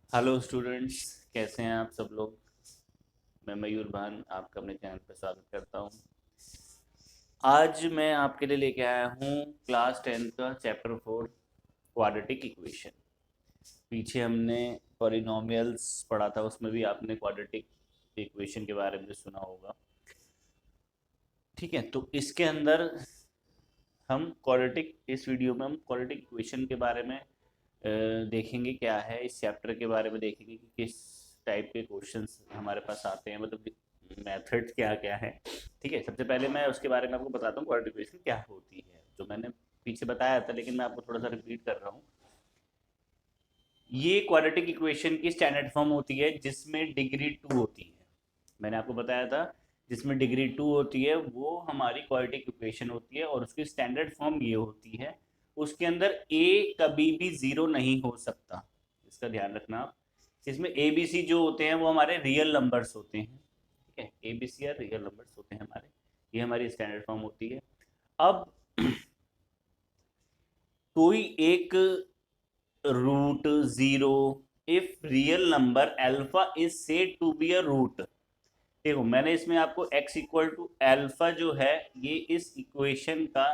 Hello students, कैसे हैं आप सब लोग। मैं मयूर भान आपका अपने चैनल पर स्वागत करता हूं। आज मैं आपके लिए लेके आया हूं क्लास 10 का चैप्टर 4 क्वाड्रेटिक इक्वेशन। पीछे हमने पॉलिनोमियल्स पढ़ा था, उसमें भी आपने क्वाड्रेटिक इक्वेशन के बारे में सुना होगा। ठीक है, तो इसके अंदर हम क्वाड्रेटिक इस वीडियो में हम क्वाड्रेटिक इक्वेशन के बारे में देखेंगे क्या है, इस चैप्टर के बारे में देखेंगे कि किस टाइप के क्वेश्चंस हमारे पास आते हैं, मतलब मेथड क्या क्या है। ठीक है, सबसे पहले मैं उसके बारे में आपको बताता हूँ क्वाड्रेटिक इक्वेशन क्या होती है, जो मैंने पीछे बताया था लेकिन मैं आपको थोड़ा सा रिपीट कर रहा हूँ। ये क्वाड्रेटिक इक्वेशन की स्टैंडर्ड फॉर्म होती है जिसमें डिग्री 2 होती है। मैंने आपको बताया था जिसमें डिग्री 2 होती है वो हमारी क्वाड्रेटिक इक्वेशन होती है, और उसकी स्टैंडर्ड फॉर्म ये होती है। उसके अंदर ए कभी भी जीरो नहीं हो सकता, इसका ध्यान रखना आप। इसमें ए बी सी जो होते हैं वो हमारे रियल नंबर्स होते हैं। ठीक है, ए बी सी या रियल नंबर्स होते हैं हमारे, ये हमारी स्टैंडर्ड फॉर्म होती है। अब कोई एक root zero if real number alpha is said to be a root. देखो, मैंने इसमें आपको x इक्वल टू एल्फा जो है ये इस इक्वेशन का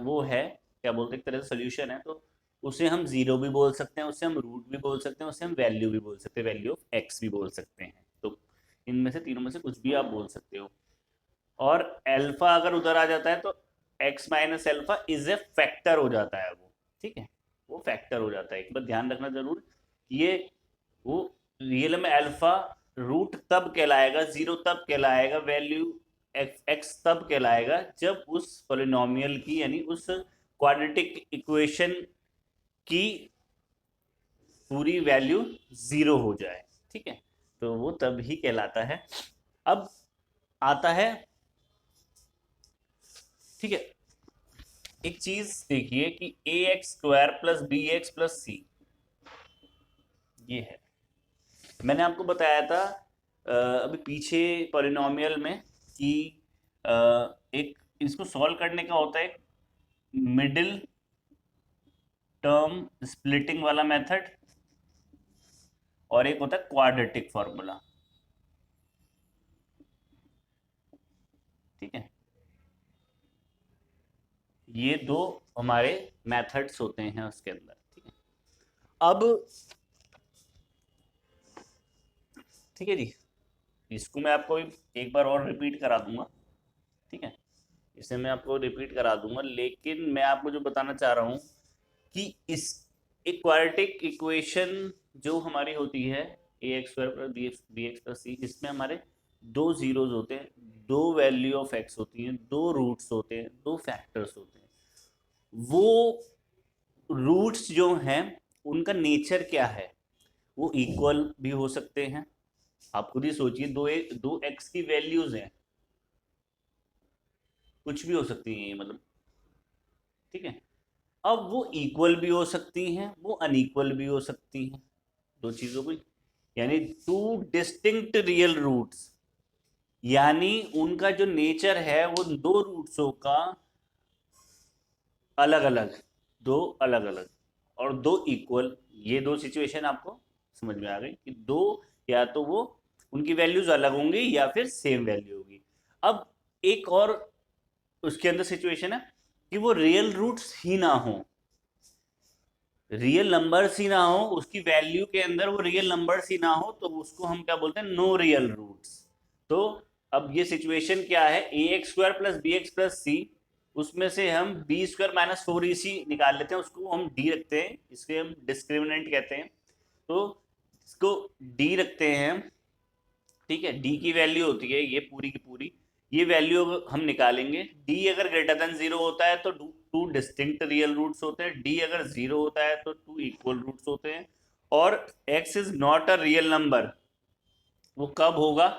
वो है, क्या बोलते हैं, एक तरह से सोल्यूशन है। तो उसे हम जीरो भी बोल सकते हैं, उसे हम रूट भी बोल सकते हैं, उसे हम वैल्यू भी बोल सकते हैं, वैल्यू ऑफ x भी बोल सकते हैं। तो इनमें से तीनों में से कुछ भी आप बोल सकते हो। और एल्फा अगर उधर आ जाता है तो x minus alpha is a factor हो जाता है वो। ठीक है, वो फैक्टर हो जाता है, एक बार ध्यान रखना जरूर। ये वो रियल में अल्फा रूट तब कहलाएगा, जीरो तब कहलाएगा, वैल्यू एक्स तब कहलाएगा जब उस पॉलिनोमियल की यानी उस क्वाड्रेटिक इक्वेशन की पूरी वैल्यू जीरो हो जाए। ठीक है, तो वो तब ही कहलाता है। अब आता है, ठीक है, एक चीज देखिए कि A X square plus B X plus C ये है। मैंने आपको बताया था अभी पीछे पॉलिनोमियल में कि अ, एक इसको सॉल्व करने का होता है मिडिल टर्म स्प्लिटिंग वाला मेथड, और एक होता है क्वाड्रेटिक फॉर्मूला। ठीक है, ये दो हमारे मेथड्स होते हैं उसके अंदर। ठीक है, अब ठीक है जी, इसको मैं आपको एक बार और रिपीट करा दूंगा। ठीक है, इसे मैं आपको रिपीट करा दूंगा, लेकिन मैं आपको जो बताना चाह रहा हूँ कि इस एक क्वाड्रेटिक इक्वेशन जो हमारी होती है A X square plus B X plus C, इसमें हमारे दो जीरोज होते हैं, दो वैल्यू ऑफ एक्स होती हैं, दो रूट्स होते हैं, दो फैक्टर्स होते हैं। वो रूट्स जो हैं उनका नेचर क्या है, वो इक्वल भी हो सकते हैं। आप खुद ही सोचिए, दो एक्स की वैल्यूज हैं, कुछ भी हो सकती हैं ये, मतलब। ठीक है, अब वो इक्वल भी हो सकती हैं, वो अनइक्वल भी हो सकती हैं, दो चीजों को, यानी टू डिस्टिंक्ट रियल रूट्स, यानी उनका जो नेचर है वो दो रूट्सों का अलग अलग, दो अलग अलग और दो इक्वल। ये दो सिचुएशन आपको समझ में आ गई कि दो, या तो वो उनकी वैल्यूज अलग होंगी या फिर सेम वैल्यू होगी। अब एक और उसके अंदर सिचुएशन है कि वो रियल रूट्स ही ना हो, रियल नंबर्स ही ना हो, उसकी वैल्यू के अंदर वो रियल नंबर्स ही ना हो, तो उसको हम क्या बोलते हैं, नो रियल रूट्स। तो अब ये सिचुएशन क्या है, A X square plus B X plus C, उसमें से हम B square minus four A C निकाल लेते हैं, उसको हम डी रखते हैं, इसके हम डिस्क्रिमिनेंट कहते हैं। तो इसको डी रखते हैं हम। ठीक है, डी की वैल्यू होती है ये पूरी की पूरी, ये वैल्यू हम निकालेंगे। डी अगर ग्रेटर देन जीरो होता है तो टू डिस्टिंक्ट रियल रूट्स होते हैं, डी अगर जीरो होता है तो टू इक्वल रूट्स होते हैं। और x is not a real number, वो कब होगा,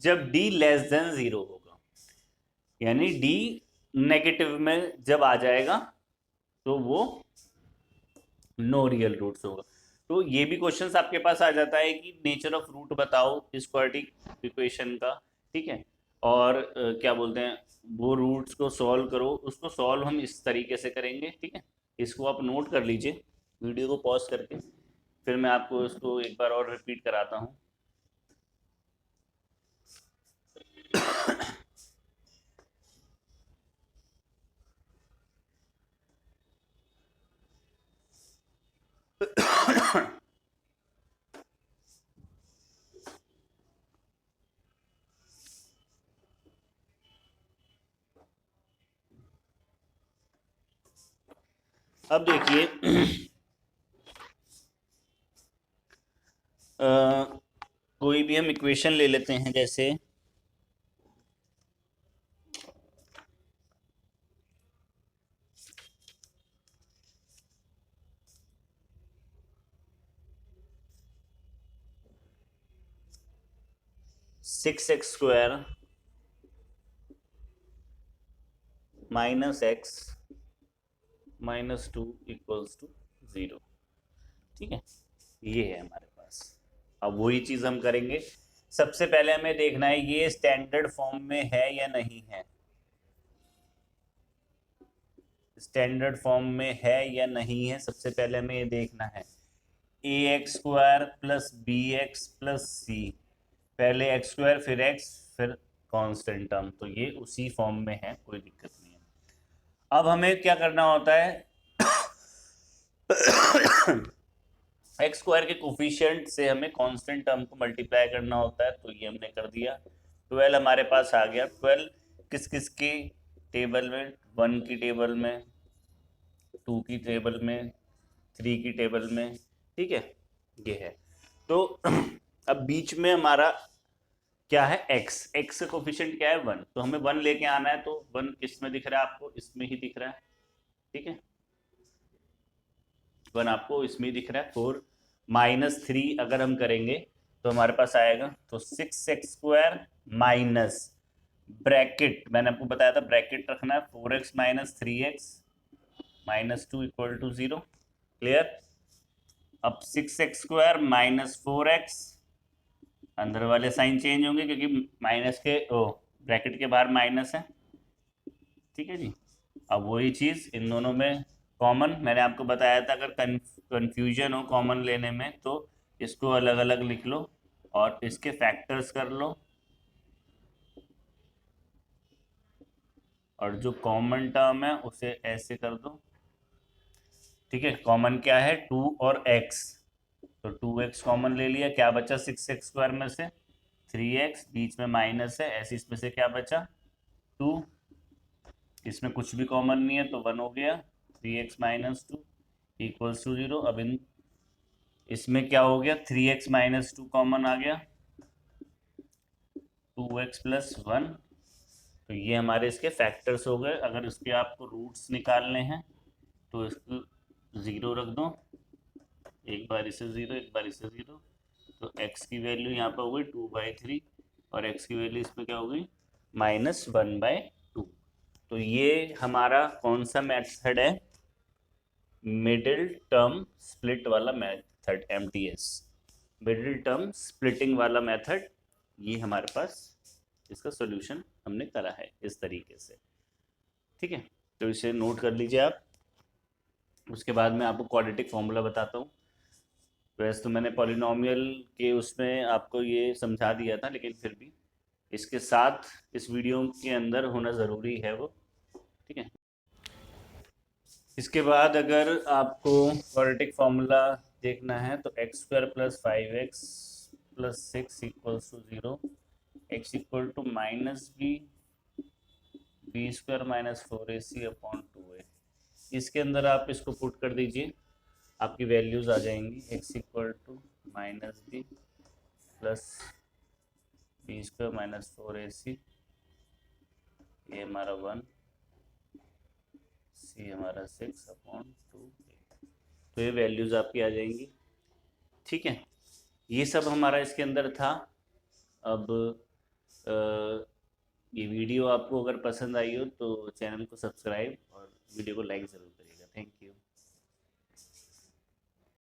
जब डी लेस देन जीरो होगा, यानी डी नेगेटिव में जब आ जाएगा तो वो नो रियल रूट्स होगा। तो ये भी क्वेश्चंस आपके पास आ जाता है कि नेचर ऑफ रूट बताओ इस क्वाड्रेटिक इक्वेशन का। ठीक है, और क्या बोलते हैं, वो रूट्स को सॉल्व करो, उसको सॉल्व हम इस तरीके से करेंगे। ठीक है, इसको आप नोट कर लीजिए वीडियो को पॉज करके। फिर मैं आपको इसको एक बार और रिपीट कराता हूँ। अब देखिए कोई भी हम इक्वेशन ले लेते हैं, जैसे six x square minus x minus two equals to 0। ठीक है, ये है हमारे पास। अब वही चीज हम करेंगे। सबसे पहले हमें देखना है ये स्टैंडर्ड फॉर्म में है या नहीं है। स्टैंडर्ड फॉर्म में है या नहीं है, सबसे पहले हमें ये देखना है। A X square plus B X plus C, पहले एक्स स्क्वायर फिर एक्स फिर कांस्टेंट टर्म, तो ये उसी फॉर्म में है, कोई दिक्कत नहीं है। अब हमें क्या करना होता है, एक्स स्क्वायर के कोफिशिएंट से हमें कांस्टेंट टर्म को मल्टीप्लाई करना होता है, तो ये हमने कर दिया। 12 हमारे पास आ गया। 12 किस किस की टेबल में, 1 की टेबल में, 2 की टेबल में, 3 की टेबल में। ठीक है, ये है। तो अब बीच में हमारा क्या है, एक्स, एक्स का कोफिशिएंट क्या है 1, तो हमें 1 लेके आना है। तो 1 किस में दिख रहा है आपको, इसमें ही दिख रहा है। ठीक है, 1 आपको इसमें ही दिख रहा है। 4 माइनस 3 अगर हम करेंगे तो हमारे पास आएगा, तो 6x स्क्वायर माइनस, ब्रैकेट मैंने आपको बताया था ब्रैकेट रखना है, 4x minus 3x minus 2 equal to 0। Clear. अब 6x स्क्वायर माइनस 4x, अंदर वाले साइन चेंज होंगे क्योंकि माइनस के ओ ब्रैकेट के बाहर माइनस है। ठीक है जी। अब वही चीज इन दोनों में कॉमन, मैंने आपको बताया था अगर कंफ्यूजन हो कॉमन लेने में तो इसको अलग अलग लिख लो और इसके फैक्टर्स कर लो, और जो कॉमन टर्म है उसे ऐसे कर दो। ठीक है, कॉमन क्या है 2 और x, तो 2x कॉमन ले लिया, क्या बचा 6x स्क्वायर में से 3x, बीच में माइनस है, ऐसे इसमें से क्या बचा 2, इसमें कुछ भी कॉमन नहीं है तो 1 हो गया। 3x minus 2 equals to 0। अब इन इसमें क्या हो गया, 3x माइनस 2 कॉमन आ गया, 2x प्लस 1, तो ये हमारे इसके फैक्टर्स हो गए। अगर इसके आपको रूट्स निकालने हैं तो इसको 0 रख दो, एक बार इसे 0 एक बार इसे 0, तो x की वैल्यू यहाँ पर हो गई 2/3 और x की वैल्यू इसमें क्या हो गई -1/2। तो ये हमारा कौन सा मेथड है, मिडिल टर्म स्प्लिट वाला method, MTS, middle term splitting वाला मेथड। ये हमारे पास इसका सॉल्यूशन हमने करा है इस तरीके से। ठीक है, तो इसे नोट कर लीजिए आप। उसके बाद मैं आपको क्वाड्रेटिक फॉर्मूला बताता हूँ। वैसे तो मैंने पॉलिनोमियल के उसमें आपको ये समझा दिया था, लेकिन फिर भी इसके साथ इस वीडियो के अंदर होना ज़रूरी है वो। ठीक है, इसके बाद अगर आपको क्वाड्रेटिक फॉर्मूला देखना है तो x square plus 5x plus 6 equals to 0, x equal to minus b square minus 4ac upon 2a। इसके अंदर आप इसको पुट कर दीजिए, आपकी वैल्यूज आ जाएंगी। X equal to minus b plus b square minus 4ac, ये हमारा 1, सी हमारा 6 अपॉन 2a, तो ये वैल्यूज आपकी आ जाएंगी। ठीक है, ये सब हमारा इसके अंदर था। अब ये वीडियो आपको अगर पसंद आई हो तो चैनल को सब्सक्राइब और वीडियो को लाइक ज़रूर करिएगा। Thank you.